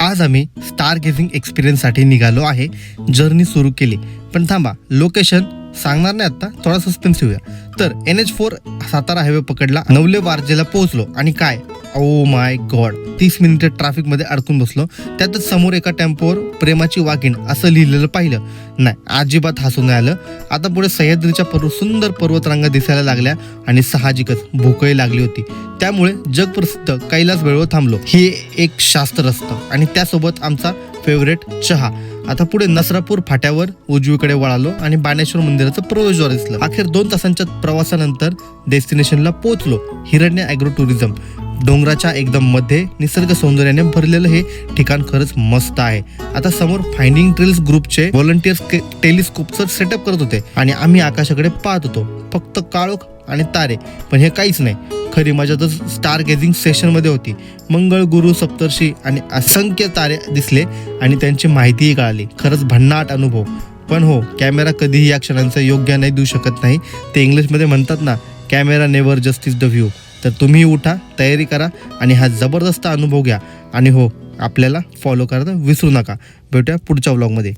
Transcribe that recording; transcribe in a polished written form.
आज आम्ही स्टार गेझिंग एक्सपिरियन्ससाठी निघालो आहे. जर्नी सुरू केली, पण थांबा, लोकेशन सांगणार नाही आता, थोडा सस्पेन्स ठेवूया. तर NH4 सातारा हायवे पकडला, नवले वारजेला पोहोचलो आणि काय, ओ माय गॉड, 30 मिनिटे ट्रॅफिकमध्ये अडकून बसलो. त्यातच समोर एका टेम्पोवर प्रेमाची वाघीण असं लिहिलेलं पाहिलं. नाही, अजिबात हसू नाही आलं. आता पुढे सह्याद्रीच्या सुंदर पर्वतरांगा दिसायला लागल्या आणि साहजिकच भूकही लागली होती. त्यामुळे जगप्रसिद्ध कैलास वेळवर थांबलो. हे एक शास्त्र असतं आणि त्यासोबत आमचा फेवरेट चहा. आता पुढे नसरापूर फाट्यावर उजवीकडे वळालो आणि बाणेश्वर मंदिराचं प्रवेशद्वार दिसलं. अखेर 2 तासांच्या प्रवासानंतर डेस्टिनेशनला पोहोचलो. हिरण्य ॲग्रो टुरिझम. डोंगराच्या एकदम मध्ये निसर्ग सौंदर्याने भरलेलं हे ठिकाण खरंच मस्त आहे. आता समोर फाइंडिंग ट्रेल्स ग्रुपचे व्हॉलंटियर्स टेलिस्कोपचं सेटअप करत होते आणि आम्ही आकाशाकडे पाहत होतो. फक्त काळोख आणि तारे, पण हे काहीच नाही. खरी मजा तर स्टार गेझिंग सेशनमध्ये होती. मंगळ, गुरु, सप्तर्षी आणि असंख्य तारे दिसले आणि त्यांची माहितीही कळाली. खरंच भन्नाट अनुभव. पण हो, कॅमेरा कधीही या क्षणांचं योग्य नाही देऊ शकत नाही. ते इंग्लिशमध्ये म्हणतात ना, camera never justice the view. तर तुम्ही उठा, तयारी करा आणि हा जबरदस्त अनुभव घ्या. आणि हो, आपल्याला फॉलो करायला विसरू नका. भेटूया पुढच्या व्लॉगमध्ये.